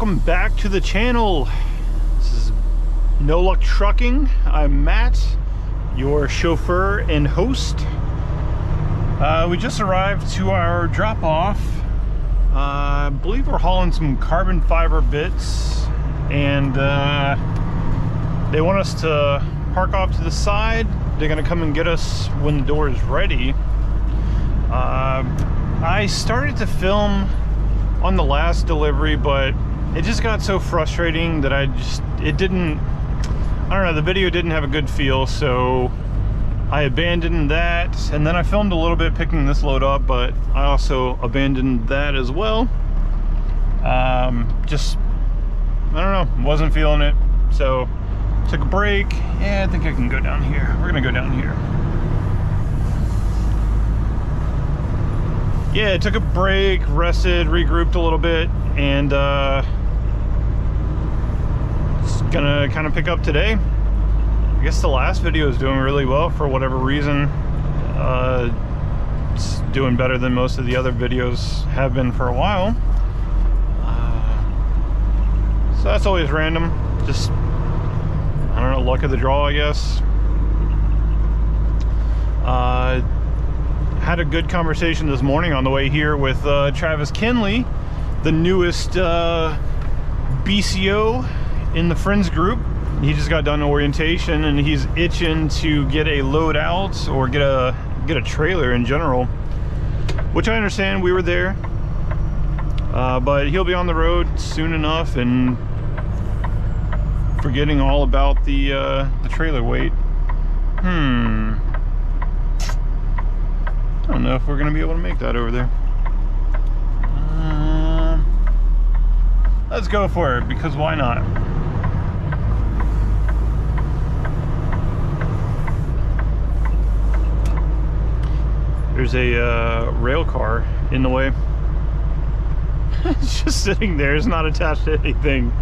welcome back to the channel. This is No Luck Trucking. I'm Matt, your chauffeur and host. We just arrived to our drop-off. I believe we're hauling some carbon fiber bits, and they want us to park off to the side. They're gonna come and get us when the door is ready. I started to film on the last delivery, but it just got so frustrating that I don't know, the video didn't have a good feel, so I abandoned that. And then I filmed a little bit picking this load up, but I also abandoned that as well. I don't know, wasn't feeling it, so took a break. Yeah, I think I can go down here. We're gonna go down here. Yeah, took a break, rested, regrouped a little bit, and just gonna kind of pick up today. I guess the last video is doing really well for whatever reason. It's doing better than most of the other videos have been for a while. So that's always random. Just, I don't know, luck of the draw, I guess. Had a good conversation this morning on the way here with Travis Kinley, the newest BCO in the Friends group. He just got done orientation and he's itching to get a load out or get a trailer in general, which I understand. We were there, but he'll be on the road soon enough and forgetting all about the trailer weight. I don't know if we're gonna be able to make that over there. Let's go for it, because why not? There's a rail car in the way. It's just sitting there, it's not attached to anything.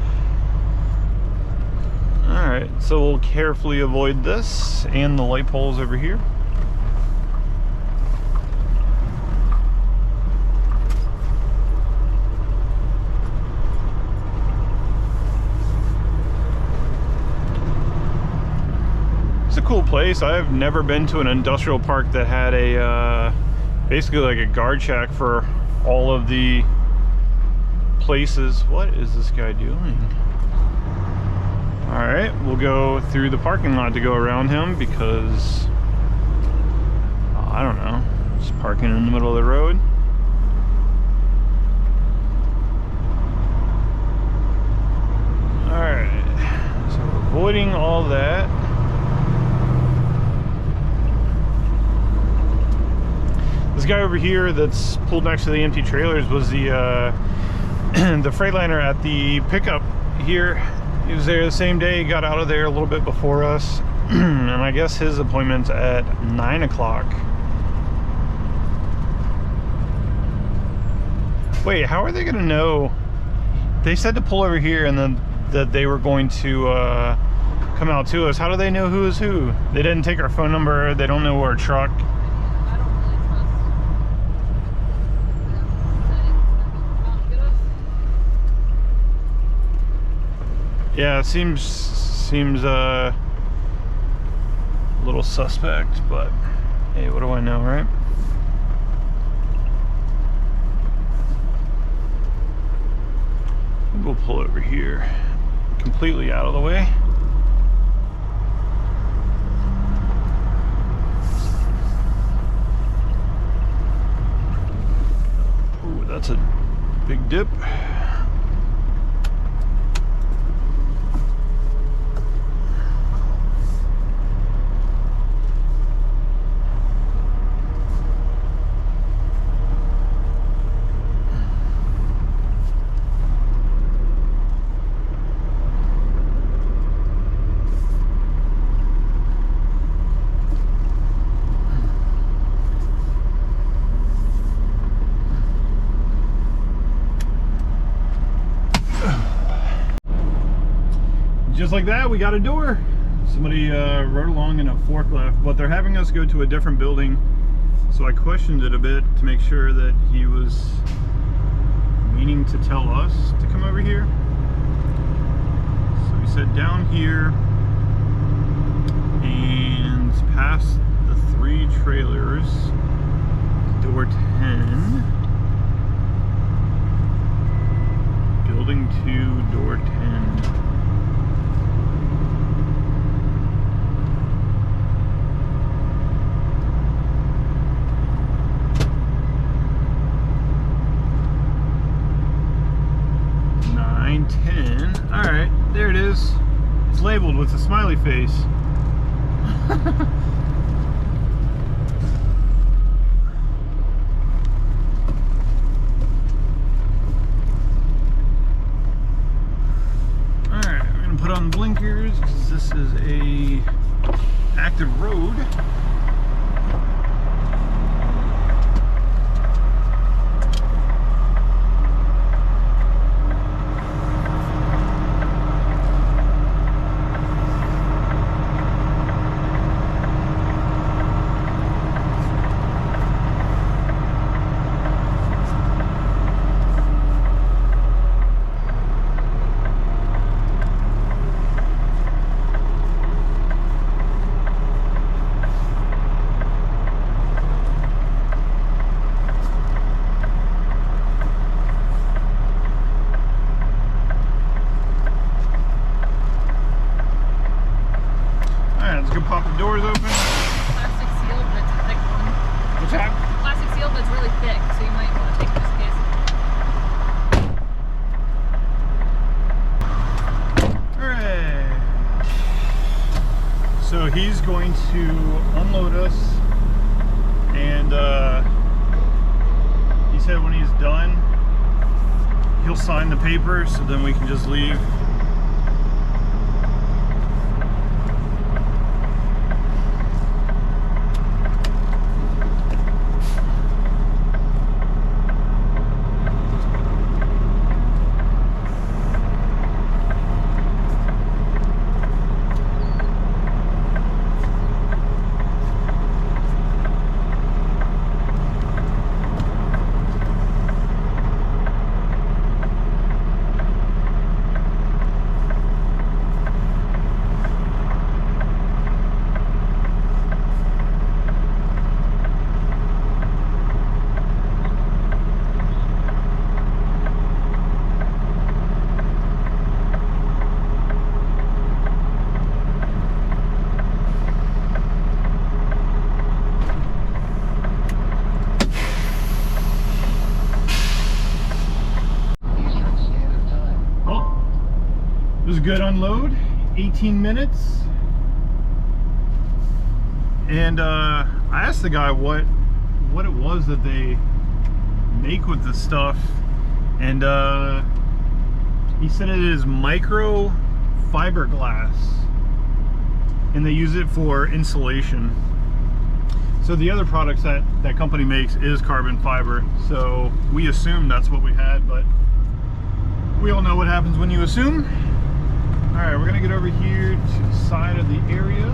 Alright, so we'll carefully avoid this and the light poles over here. Cool place. I've never been to an industrial park that had a basically like a guard shack for all of the places. What is this guy doing? All right, we'll go through the parking lot to go around him because I don't know, just parking in the middle of the road. All right, so avoiding all that. This guy over here that's pulled next to the empty trailers was the the Freightliner at the pickup here. He was there the same day, got out of there a little bit before us, and I guess his appointment's at 9 o'clock. Wait, how are they gonna know? They said to pull over here and then that they were going to come out to us. How do they know who is who? They didn't take our phone number, they don't know our truck. Yeah, it seems a little suspect, but hey, what do I know, right? We'll pull over here, completely out of the way. Ooh, that's a big dip. Just like that, we got a door. Somebody rode along in a forklift, but they're having us go to a different building. So I questioned it a bit to make sure that he was meaning to tell us to come over here. said, down here and past the 3 trailers, door 10, building 2, door 10. Alright, there it is. It's labeled with a smiley face. Alright, we're going to put on blinkers because this is a active road. Pop the doors open. Plastic seal, but it's a thick one. What's that? Plastic seal, but it's really thick, so you might want to take this case. Alright. So he's going to unload us, and he said when he's done, he'll sign the paper, so then we can just leave. It was a good unload, 18 minutes. And I asked the guy what it was that they make with this stuff, and he said it is micro fiberglass, and they use it for insulation. So the other products that company makes is carbon fiber, so we assumed that's what we had, but we all know what happens when you assume. Alright, we're gonna get over here to the side of the area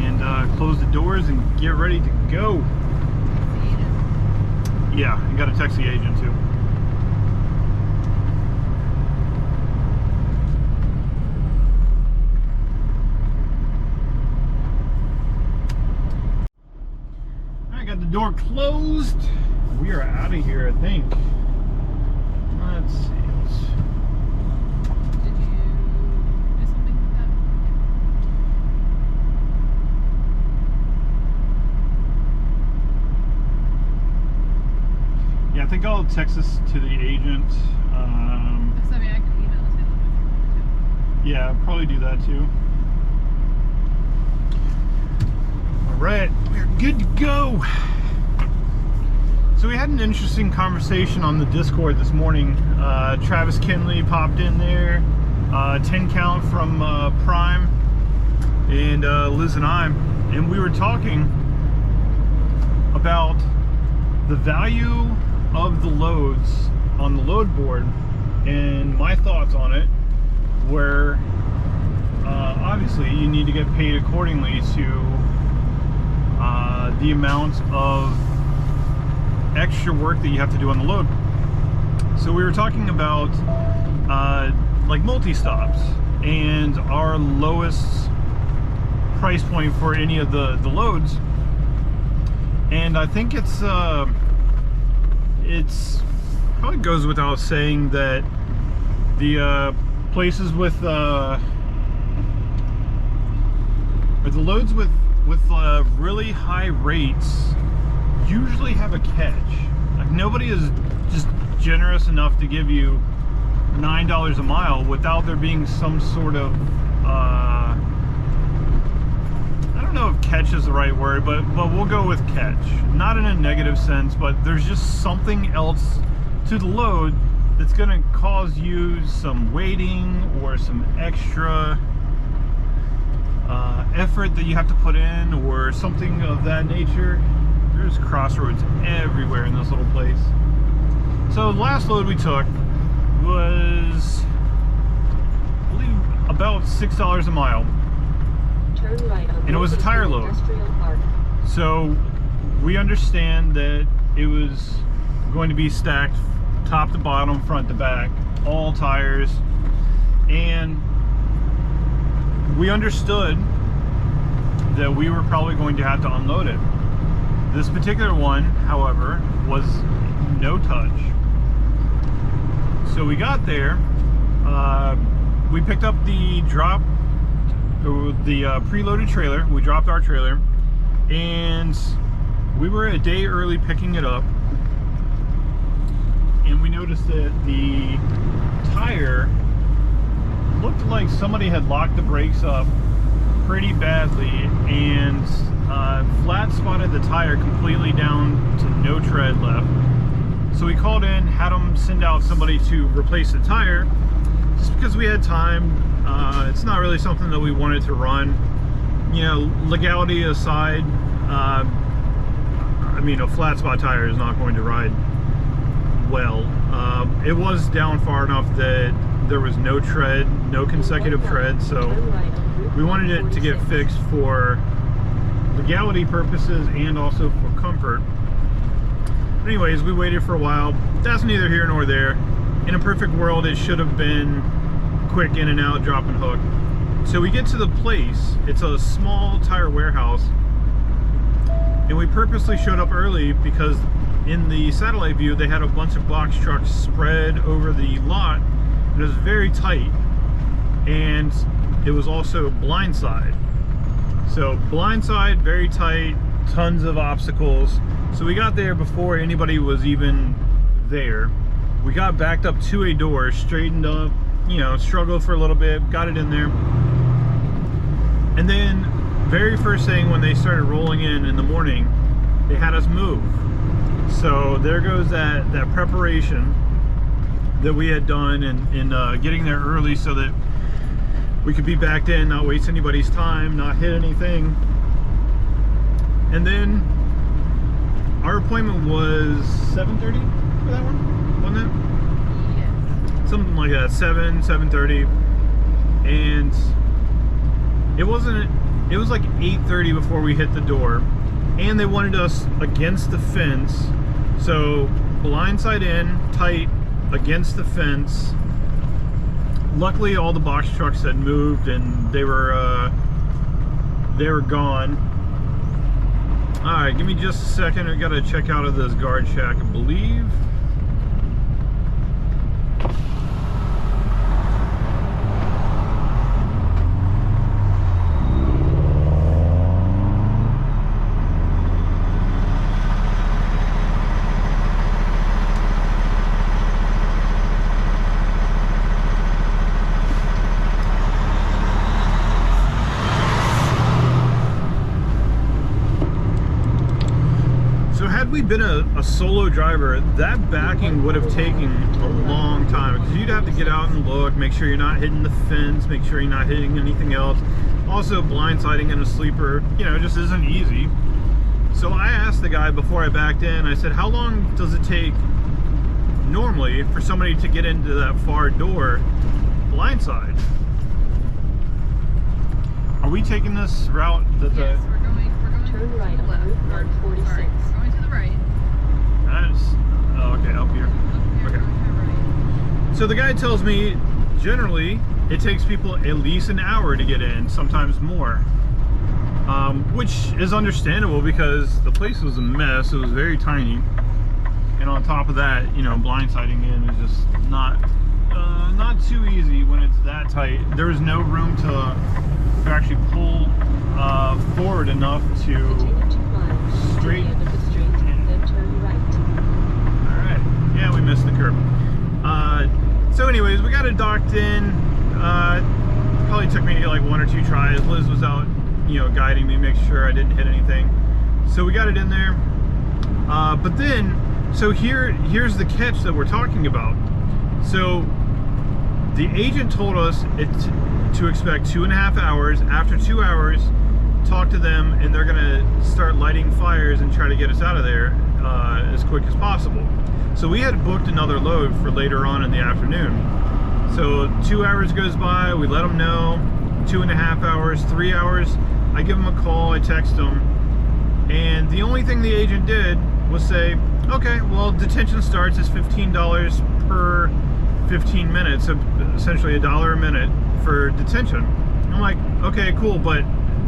and close the doors and get ready to go. Yeah, you gotta text the agent too. I got the door closed. We are out of here, I think. Let's see. Did you do something with that? Yeah, I think I'll text this to the agent. I mean, I can email this in too. Yeah, I'll probably do that too. Alright, we're good to go. So we had an interesting conversation on the Discord this morning. Travis Kinley popped in there, 10 count from Prime, and Liz and I, and we were talking about the value of the loads on the load board, and my thoughts on it were obviously you need to get paid accordingly to the amount of extra work that you have to do on the load. So we were talking about like multi-stops, and our lowest price point for any of the loads. And I think it's probably goes without saying that the places with or the loads with really high rates usually have a catch. Like, nobody is just generous enough to give you $9 a mile without there being some sort of I don't know if catch is the right word, but we'll go with catch. Not in a negative sense, but there's just something else to the load that's going to cause you some waiting or some extra effort that you have to put in, or something of that nature. There's crossroads everywhere in this little place. So the last load we took was, I believe, about $6 a mile. Turn right on And it was a tire load. Industrial Park. So we understand that it was going to be stacked top to bottom, front to back, all tires, and we understood that we were probably going to have to unload it. This particular one, however, was no touch. So we got there, we picked up the preloaded trailer, we dropped our trailer, and we were a day early picking it up, and we noticed that the tire looked like somebody had locked the brakes up pretty badly and flat spotted the tire completely down to no tread left. So we called in, had them send out somebody to replace the tire, just because we had time. It's not really something that we wanted to run. You know, legality aside, I mean, a flat spot tire is not going to ride well. It was down far enough that there was no tread, no consecutive tread, so we wanted it to get fixed for legality purposes and also for comfort. But anyways, we waited for a while. That's neither here nor there. In a perfect world, it should have been quick in and out, drop and hook. So we get to the place. It's a small tire warehouse, and we purposely showed up early because in the satellite view they had a bunch of box trucks spread over the lot. It was very tight, and it was also blindside. So blindside, very tight, tons of obstacles. So we got there before anybody was even there. We got backed up to a door, straightened up, you know, struggled for a little bit, got it in there. And then very first thing when they started rolling in the morning, they had us move. So there goes that preparation that we had done in getting there early so that we could be backed in, not waste anybody's time, not hit anything. And then our appointment was 7:30 for that one, wasn't it? Yes. Something like that, 7:30. And it was like 8:30 before we hit the door. And they wanted us against the fence. So blindside in, tight, against the fence. Luckily all the box trucks had moved and they were gone. Alright, give me just a second. I gotta check out of this guard shack, I believe. Had we been a solo driver, that backing would have taken a long time, because you'd have to get out and look, make sure you're not hitting the fence, make sure you're not hitting anything else. Also, blindsiding in a sleeper, you know, just isn't easy. So I asked the guy before I backed in, I said, how long does it take normally for somebody to get into that far door blindside? Are we taking this route that Yes, we're going Turn right to the on left. Route 46. Sorry, we're going to the right. oh, okay, up here. Up here, Okay. going to the right. So the guy tells me generally it takes people at least an hour to get in, sometimes more. Which is understandable because the place was a mess. It was very tiny. And on top of that, you know, blindsiding in is just not too easy when it's that tight. There was no room to actually pull forward enough to Continue 2 miles straight. to the end of the street, then turn right. Alright, yeah, we missed the curb. So anyways, we got it docked in. Probably took me like 1 or 2 tries. Liz was out, you know, guiding me, make sure I didn't hit anything. So we got it in there. But then, so here's the catch that we're talking about. So the agent told us to expect 2.5 hours. After 2 hours, talk to them, and they're gonna start lighting fires and try to get us out of there as quick as possible. So we had booked another load for later on in the afternoon. So 2 hours goes by, we let them know. 2.5 hours, 3 hours, I give them a call, I text them, and the only thing the agent did was say, okay, well, detention starts as $15 per 15 minutes, so essentially $1 a minute for detention. I'm like, okay, cool, but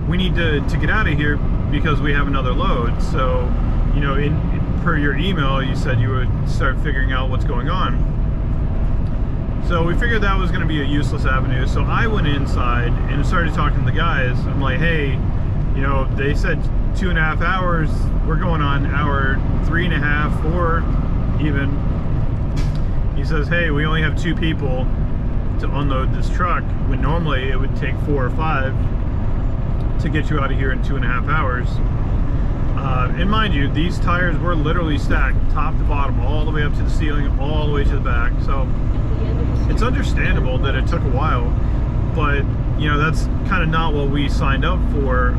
we need to get out of here because we have another load. So, you know, per your email, you said you would start figuring out what's going on. So we figured that was going to be a useless avenue. So I went inside and started talking to the guys. I'm like, hey, you know, they said 2.5 hours. We're going on hour 3.5, 4 even. He says, hey, we only have 2 people to unload this truck, when normally it would take 4 or 5 to get you out of here in 2.5 hours. And mind you, these tires were literally stacked top to bottom, all the way up to the ceiling, all the way to the back. So it's understandable that it took a while, but you know, that's kind of not what we signed up for.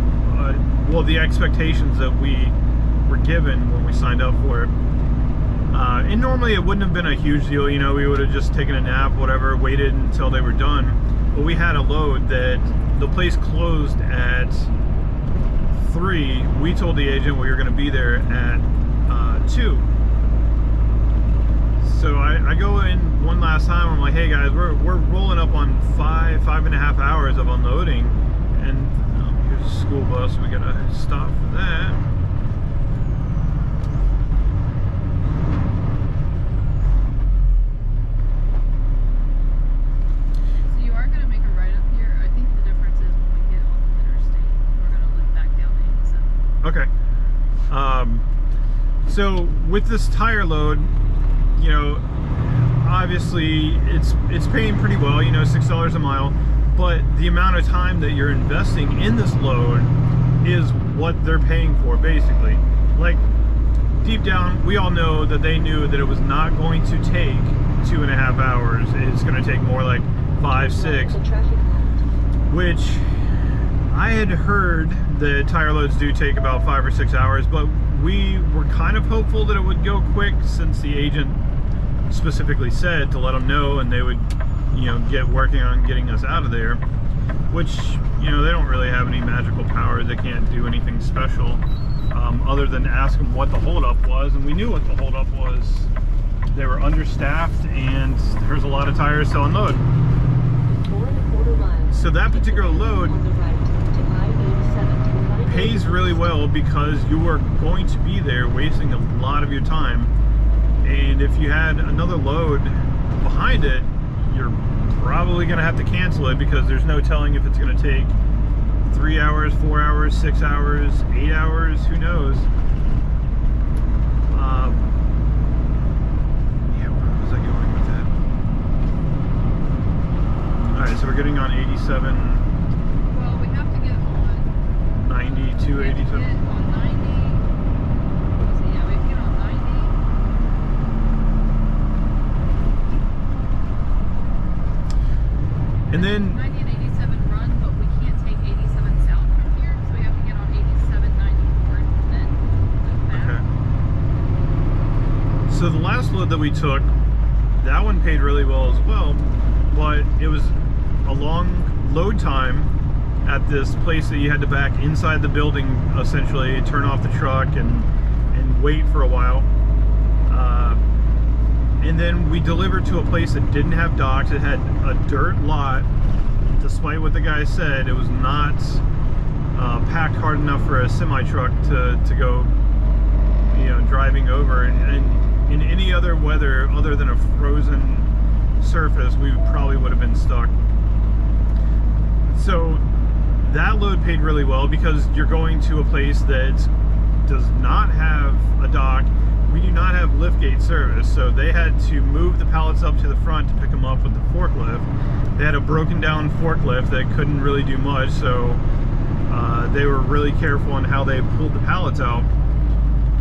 Well, the expectations that we were given when we signed up for it. And normally it wouldn't have been a huge deal, you know, we would have just taken a nap, whatever, waited until they were done. But we had a load that the place closed at 3. We told the agent we were going to be there at 2. So I go in one last time, I'm like, hey guys, we're rolling up on 5.5 hours of unloading, and here's a school bus, we gotta stop for that. So you are going to make a right up here. I think the difference is when we get on the interstate, we're going to look back down the 87. Okay. So with this tire load, you know, obviously it's paying pretty well, you know, $6 a mile, but the amount of time that you're investing in this load is what they're paying for, basically. Like, deep down, we all know that they knew that it was not going to take 2.5 hours. It's going to take more like 5, 6, which I had heard that tire loads do take about 5 or 6 hours, but we were kind of hopeful that it would go quick, since the agent specifically said to let them know, and they would, you know, get working on getting us out of there. Which, you know, they don't really have any magical powers. They can't do anything special, other than ask them what the holdup was, and we knew what the holdup was. They were understaffed, and there's a lot of tires to unload. 4.25 miles. So that particular load On the right to I-87 to pays really well, because you are going to be there wasting a lot of your time. And if you had another load behind it, you're probably going to have to cancel it, because there's no telling if it's going to take 3 hours, 4 hours, 6 hours, 8 hours, who knows. Yeah, where was I going with that? Alright, so we're getting on 87, Well, we have to get on 92, we have to 87. get on 90. Let's see, yeah, we have to get on 90. And then 90 and 87 run, but we can't take 87 south from here, so we have to get on 87, 94, and then loop back. okay. So the last load that we took, that one paid really well as well, but it was a long load time at this place that you had to back inside the building, essentially turn off the truck and wait for a while. And then we delivered to a place that didn't have docks. It had a dirt lot. Despite what the guy said, it was not packed hard enough for a semi-truck to go, you know, driving over. And in any other weather other than a frozen surface, we probably would have been stuck. So that load paid really well because you're going to a place that does not have a dock. We do not have liftgate service, so they had to move the pallets up to the front to pick them up with the forklift. They had a broken down forklift that couldn't really do much, so they were really careful on how they pulled the pallets out.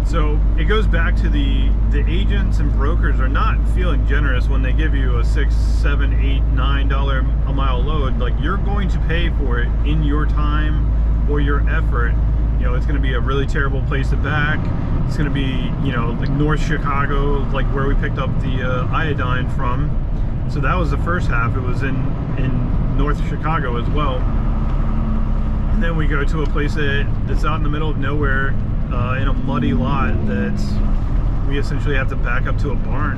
So it goes back to the agents and brokers are not feeling generous when they give you a $6, $7, $8, $9 a mile load. Like, you're going to pay for it in your time or your effort. You know, it's going to be a really terrible place to back. It's going to be, you know, like North Chicago, like where we picked up the iodine from. So that was the first half. It was in North Chicago as well. And then we go to a place that's out in the middle of nowhere in a muddy lot that we essentially have to back up to a barn.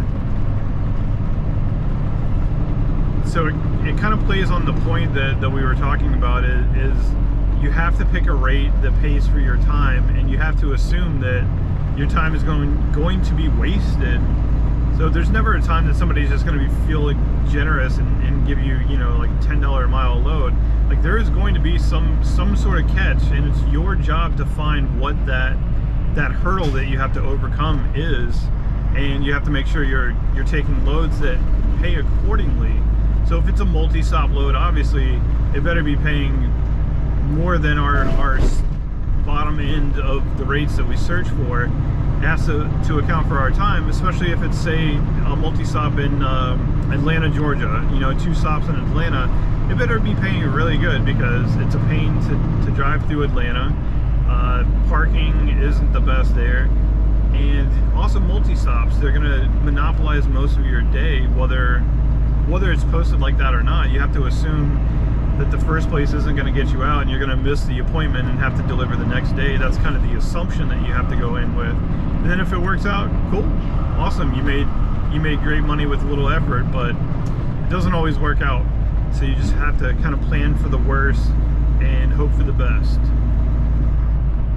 So it kind of plays on the point that we were talking about is you have to pick a rate that pays for your time, and you have to assume that your time is going to be wasted. So there's never a time that somebody's just going to feel like generous and give you, you know, like $10 a mile load. Like, there is going to be some sort of catch, and it's your job to find what that hurdle that you have to overcome is, and you have to make sure you're taking loads that pay accordingly. So if it's a multi-stop load, obviously it better be paying more than our bottom end of the rates that we search for. It has to account for our time, especially if it's, say, a multi-stop in Atlanta, Georgia, you know, 2 stops in Atlanta. It better be paying really good because it's a pain to drive through Atlanta. Parking isn't the best there, and also multi-stops, they're gonna monopolize most of your day, whether it's posted like that or not. You have to assume that the first place isn't going to get you out, and you're going to miss the appointment and have to deliver the next day. That's kind of the assumption that you have to go in with. And then if it works out, cool, awesome, you made great money with little effort. But it doesn't always work out, so you just have to kind of plan for the worst and hope for the best.